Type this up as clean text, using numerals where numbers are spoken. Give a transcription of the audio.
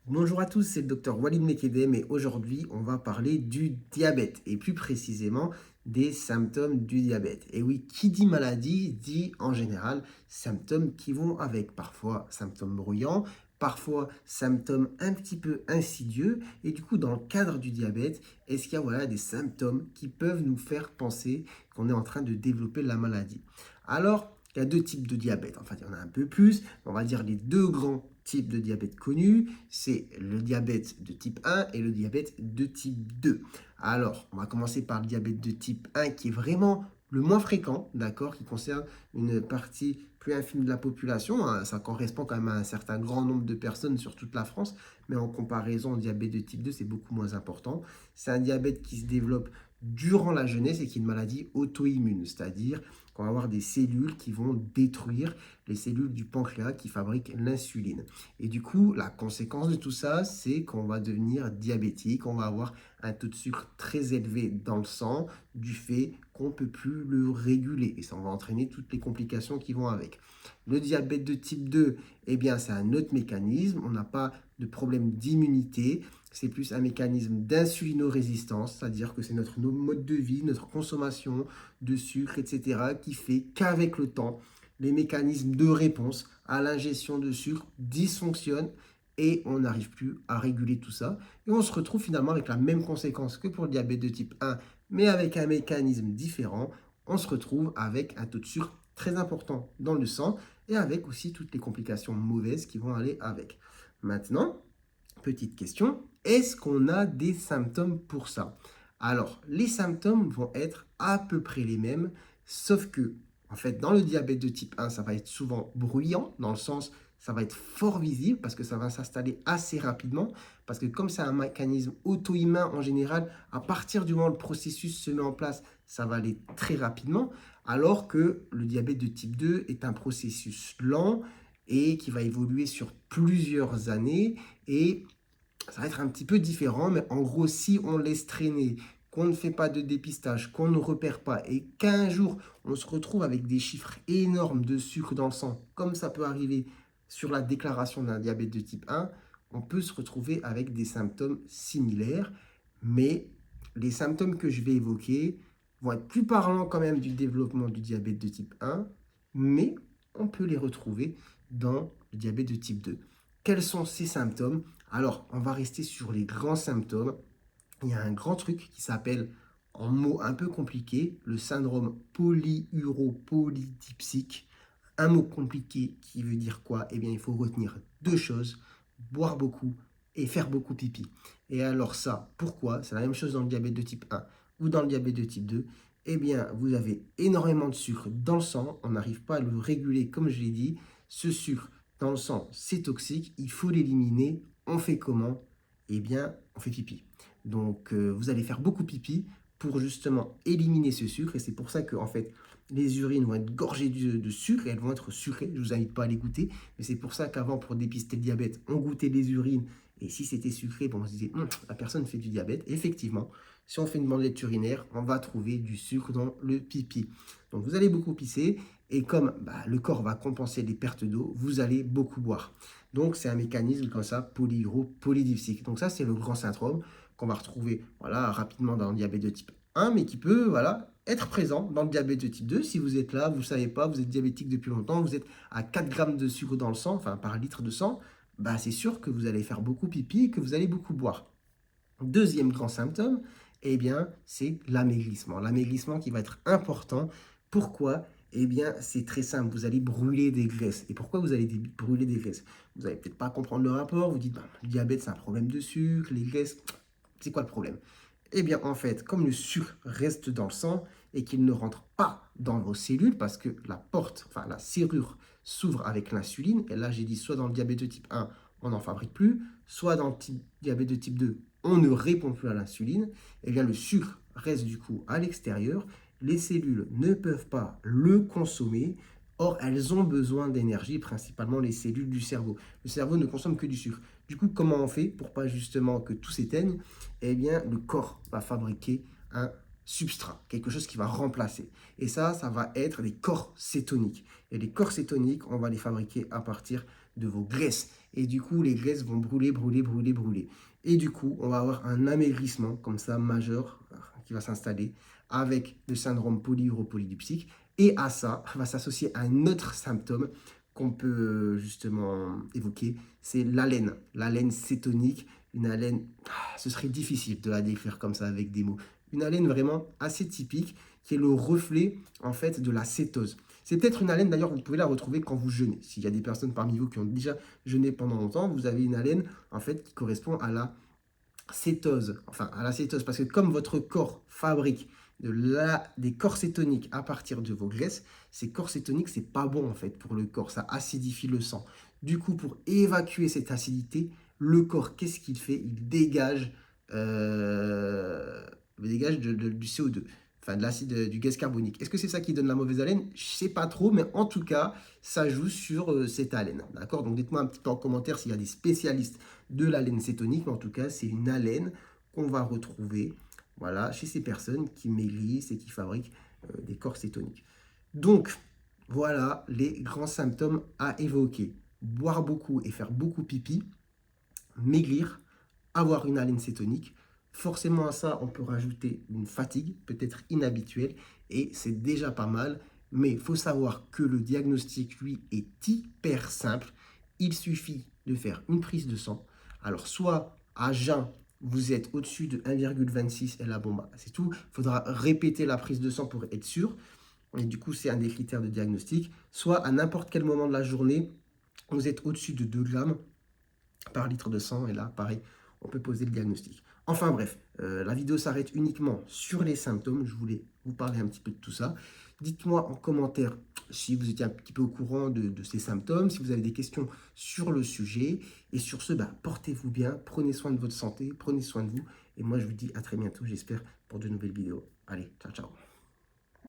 Bonjour à tous, c'est le docteur Walid Mekedem et aujourd'hui on va parler du diabète et plus précisément des symptômes du diabète. Et oui, qui dit maladie dit en général symptômes qui vont avec, parfois symptômes bruyants, parfois symptômes un petit peu insidieux. Et du coup, dans le cadre du diabète, est-ce qu'il y a des symptômes qui peuvent nous faire penser qu'on est en train de développer la maladie? Alors, il y a deux types de diabète. Enfin, il y en a un peu plus. On va dire les deux grands types de diabète connus, c'est le diabète de type 1 et le diabète de type 2. Alors, on va commencer par le diabète de type 1 qui est vraiment le moins fréquent, d'accord, qui concerne une partie plus infime de la population. Hein. Ça correspond quand même à un certain grand nombre de personnes sur toute la France, mais en comparaison au diabète de type 2, c'est beaucoup moins important. C'est un diabète qui se développe durant la jeunesse et qui est une maladie auto-immune, c'est-à-dire qu'on va avoir des cellules qui vont détruire les cellules du pancréas qui fabriquent l'insuline. Et du coup, la conséquence de tout ça, c'est qu'on va devenir diabétique, on va avoir un taux de sucre très élevé dans le sang du fait qu'on ne peut plus le réguler. Et ça va entraîner toutes les complications qui vont avec. Le diabète de type 2, eh bien, c'est un autre mécanisme. On n'a pas de problème d'immunité. C'est plus un mécanisme d'insulinorésistance, c'est-à-dire que c'est notre mode de vie, notre consommation de sucre, etc., qui fait qu'avec le temps, les mécanismes de réponse à l'ingestion de sucre dysfonctionnent et on n'arrive plus à réguler tout ça. Et on se retrouve finalement avec la même conséquence que pour le diabète de type 1, mais avec un mécanisme différent. On se retrouve avec un taux de sucre très important dans le sang et avec aussi toutes les complications mauvaises qui vont aller avec. Maintenant, petite question, est-ce qu'on a des symptômes pour ça? Alors, les symptômes vont être à peu près les mêmes, sauf que, en fait, dans le diabète de type 1, ça va être souvent bruyant, dans le sens, ça va être fort visible parce que ça va s'installer assez rapidement, parce que comme c'est un mécanisme auto-immun en général, à partir du moment où le processus se met en place, ça va aller très rapidement, alors que le diabète de type 2 est un processus lent et qui va évoluer sur plusieurs années et ça va être un petit peu différent, mais en gros, si on laisse traîner, qu'on ne fait pas de dépistage, qu'on ne repère pas, et qu'un jour, on se retrouve avec des chiffres énormes de sucre dans le sang, comme ça peut arriver sur la déclaration d'un diabète de type 1, on peut se retrouver avec des symptômes similaires, mais les symptômes que je vais évoquer vont être plus parlants quand même du développement du diabète de type 1, mais on peut les retrouver dans le diabète de type 2. Quels sont ces symptômes? Alors, on va rester sur les grands symptômes. Il y a un grand truc qui s'appelle, en mots un peu compliqués, le syndrome polyuropolydipsique. Un mot compliqué qui veut dire quoi? Eh bien, il faut retenir deux choses, boire beaucoup et faire beaucoup pipi. Et alors ça, pourquoi? C'est la même chose dans le diabète de type 1 ou dans le diabète de type 2. Eh bien, vous avez énormément de sucre dans le sang, on n'arrive pas à le réguler comme je l'ai dit. Ce sucre dans le sang, c'est toxique, il faut l'éliminer. On fait comment? Eh bien, on fait pipi. Donc, vous allez faire beaucoup pipi pour justement éliminer ce sucre. Et c'est pour ça que, en fait, les urines vont être gorgées de sucre et elles vont être sucrées. Je ne vous invite pas à les goûter. Mais c'est pour ça qu'avant, pour dépister le diabète, on goûtait les urines. Et si c'était sucré, bon, on se disait, la personne fait du diabète. Et effectivement, si on fait une bandelette urinaire, on va trouver du sucre dans le pipi. Donc, vous allez beaucoup pisser. Et comme le corps va compenser les pertes d'eau, vous allez beaucoup boire. Donc, c'est un mécanisme comme ça, polydipsique. Donc, ça, c'est le grand syndrome qu'on va retrouver rapidement dans le diabète de type 1, mais qui peut être présent dans le diabète de type 2. Si vous êtes là, vous ne savez pas, vous êtes diabétique depuis longtemps, vous êtes à 4 grammes de sucre dans le sang, enfin par litre de sang, c'est sûr que vous allez faire beaucoup pipi et que vous allez beaucoup boire. Deuxième grand symptôme, eh bien, c'est l'amaigrissement. L'amaigrissement qui va être important. Pourquoi? Eh bien, c'est très simple. Vous allez brûler des graisses. Et pourquoi vous allez brûler des graisses? Vous n'allez peut-être pas comprendre le rapport. Vous dites, le diabète, c'est un problème de sucre. Les graisses, c'est quoi le problème? Eh bien, en fait, comme le sucre reste dans le sang et qu'il ne rentre pas dans vos cellules, parce que la porte, enfin la serrure s'ouvre avec l'insuline, et là j'ai dit soit dans le diabète de type 1, on n'en fabrique plus, soit dans le diabète de type 2, on ne répond plus à l'insuline, eh bien le sucre reste du coup à l'extérieur, les cellules ne peuvent pas le consommer, or elles ont besoin d'énergie, principalement les cellules du cerveau. Le cerveau ne consomme que du sucre. Du coup, comment on fait pour pas justement que tout s'éteigne? Eh bien, le corps va fabriquer un substrat, quelque chose qui va remplacer. Et ça va être des corps cétoniques. Et les corps cétoniques, on va les fabriquer à partir de vos graisses. Et du coup, les graisses vont brûler, brûler, brûler, brûler. Et du coup, on va avoir un amaigrissement comme ça majeur qui va s'installer avec le syndrome polyuropolydipsique. Et à ça va s'associer un autre symptôme qu'on peut justement évoquer, c'est l'haleine. L'haleine cétonique, une haleine, ce serait difficile de la décrire comme ça avec des mots. Une haleine vraiment assez typique qui est le reflet en fait de la cétose. C'est peut-être une haleine d'ailleurs, vous pouvez la retrouver quand vous jeûnez. S'il y a des personnes parmi vous qui ont déjà jeûné pendant longtemps, vous avez une haleine en fait qui correspond à la cétose, enfin à la cétose, parce que comme votre corps fabrique des corps cétoniques à partir de vos graisses, ces corps cétoniques, c'est pas bon en fait pour le corps, ça acidifie le sang. Du coup, pour évacuer cette acidité, le corps, qu'est-ce qu'il fait? Il dégage du CO2, enfin de l'acide, du gaz carbonique. Est-ce que c'est ça qui donne la mauvaise haleine? Je sais pas trop, mais en tout cas, ça joue sur cette haleine. D'accord? Donc dites-moi un petit peu en commentaire s'il y a des spécialistes de l'haleine cétonique, mais en tout cas, c'est une haleine qu'on va retrouver voilà, chez ces personnes qui maigrissent et qui fabriquent des corps cétoniques. Donc, voilà les grands symptômes à évoquer. Boire beaucoup et faire beaucoup pipi, maigrir, avoir une haleine cétonique. Forcément à ça, on peut rajouter une fatigue, peut-être inhabituelle, et c'est déjà pas mal. Mais il faut savoir que le diagnostic, lui, est hyper simple. Il suffit de faire une prise de sang. Alors, soit à jeun, vous êtes au-dessus de 1,26 et là, bon, bah, c'est tout. Il faudra répéter la prise de sang pour être sûr. Et du coup, c'est un des critères de diagnostic. Soit à n'importe quel moment de la journée, vous êtes au-dessus de 2 grammes par litre de sang. Et là, pareil, on peut poser le diagnostic. Enfin bref, la vidéo s'arrête uniquement sur les symptômes. Je voulais vous parler un petit peu de tout ça. Dites-moi en commentaire si vous étiez un petit peu au courant de ces symptômes, si vous avez des questions sur le sujet. Et sur ce, bah, portez-vous bien, prenez soin de votre santé, prenez soin de vous. Et moi, je vous dis à très bientôt, j'espère, pour de nouvelles vidéos. Allez, ciao, ciao.